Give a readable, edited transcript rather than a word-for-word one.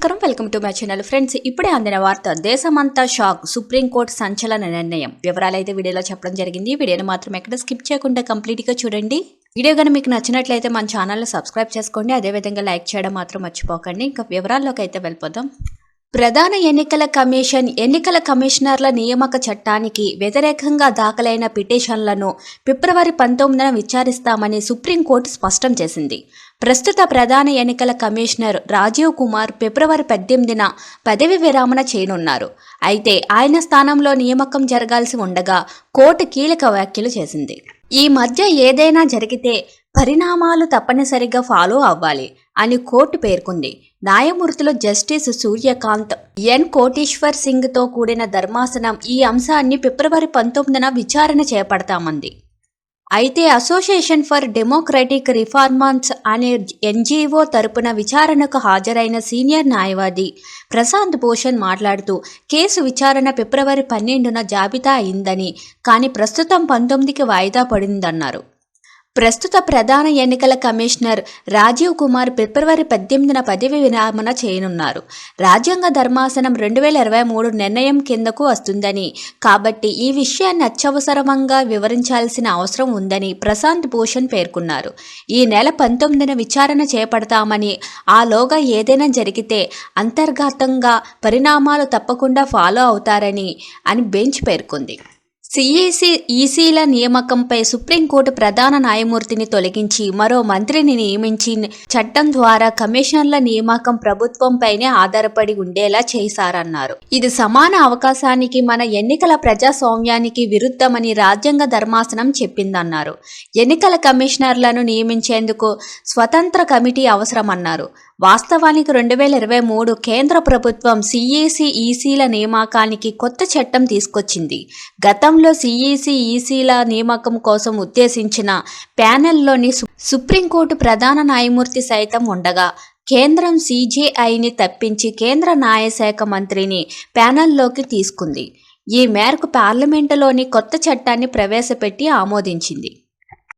నమస్కారం, welcome to my channel. Friends, ఇప్పుడే అందిన వార్త. దేశమంతా షాక్. సుప్రీంకోర్టు సంచలన నిర్ణయం. వివరాలు అయితే వీడియోలో చెప్పడం జరిగింది. వీడియోని మాత్రం ఎక్కడ స్కిప్ చేయకుండా కంప్లీట్గా చూడండి. వీడియో కానీ మీకు నచ్చినట్లయితే మన ఛానల్ని సబ్స్క్రైబ్ చేసుకోండి. అదేవిధంగా లైక్ చేయడం మాత్రం మర్చిపోకండి. ఇంకా వివరాల్లోకి అయితే వెళ్ళిపోదాం. ప్రధాన ఎన్నికల కమిషన్ ఎన్నికల కమిషనర్ల నియామక చట్టానికి వ్యతిరేకంగా దాఖలైన పిటిషన్లను ఫిబ్రవరి 19న విచారిస్తామని సుప్రీంకోర్టు స్పష్టం చేసింది. ప్రస్తుత ప్రధాన ఎన్నికల కమిషనర్ రాజీవ్ కుమార్ ఫిబ్రవరి 18న పదవి విరమణ చేయనున్నారు. అయితే ఆయన స్థానంలో నియామకం జరగాల్సి ఉండగా కోర్టు కీలక వ్యాఖ్యలు చేసింది. ఈ మధ్య ఏదైనా జరిగితే పరిణామాలు తప్పనిసరిగా ఫాలో అవ్వాలి అని కోర్టు పేర్కొంది. న్యాయమూర్తులు జస్టిస్ సూర్యకాంత్, ఎన్ కోటేశ్వర్ సింగ్తో కూడిన ధర్మాసనం ఈ అంశాన్ని ఫిబ్రవరి 19న విచారణ చేపడతామంది. అయితే అసోసియేషన్ ఫర్ డెమోక్రటిక్ రిఫార్మర్స్ అనే ఎన్జీఓ తరపున విచారణకు హాజరైన సీనియర్ న్యాయవాది ప్రశాంత్ భూషణ్ మాట్లాడుతూ, కేసు విచారణ ఫిబ్రవరి 12న జాబితా అయిందని, కానీ ప్రస్తుతం 19కి వాయిదా పడిందన్నారు. ప్రస్తుత ప్రధాన ఎన్నికల కమిషనర్ రాజీవ్ కుమార్ ఫిబ్రవరి 18న పదవి విరమణ చేయనున్నారు. రాజ్యాంగ ధర్మాసనం 2023 నిర్ణయం కిందకు వస్తుందని, కాబట్టి ఈ విషయాన్ని అత్యవసరంగా వివరించాల్సిన అవసరం ఉందని ప్రశాంత్ భూషణ్ పేర్కొన్నారు. ఈ నెల 19న విచారణ చేపడతామని, ఆలోగా ఏదైనా జరిగితే అంతర్గతంగా పరిణామాలు తప్పకుండా ఫాలో అవుతారని అని బెంచ్ పేర్కొంది. సిఈసి ఈసీల నియామకంపై సుప్రీంకోర్టు ప్రధాన న్యాయమూర్తిని తొలగించి మరో మంత్రిని నియమించి చట్టం ద్వారా కమిషనర్ల నియామకం ప్రభుత్వంపైనే ఆధారపడి ఉండేలా చేశారన్నారు. ఇది సమాన అవకాశానికి, మన ఎన్నికల ప్రజాస్వామ్యానికి విరుద్ధమని రాజ్యాంగ ధర్మాసనం చెప్పిందన్నారు. ఎన్నికల కమిషనర్లను నియమించేందుకు స్వతంత్ర కమిటీ అవసరమన్నారు. వాస్తవానికి 2023 కేంద్ర ప్రభుత్వం సిఈసి ఈసీల నియామకానికి కొత్త చట్టం తీసుకొచ్చింది. గతంలో సిఈసి ఈసీల నియామకం కోసం ఉద్దేశించిన ప్యానెల్లోని సుప్రీంకోర్టు ప్రధాన న్యాయమూర్తి సైతం ఉండగా, కేంద్రం సీజేఐని తప్పించి కేంద్ర న్యాయశాఖ మంత్రిని ప్యానెల్లోకి తీసుకుంది. ఈ మేరకు పార్లమెంటులోని కొత్త చట్టాన్ని ప్రవేశపెట్టి ఆమోదించింది.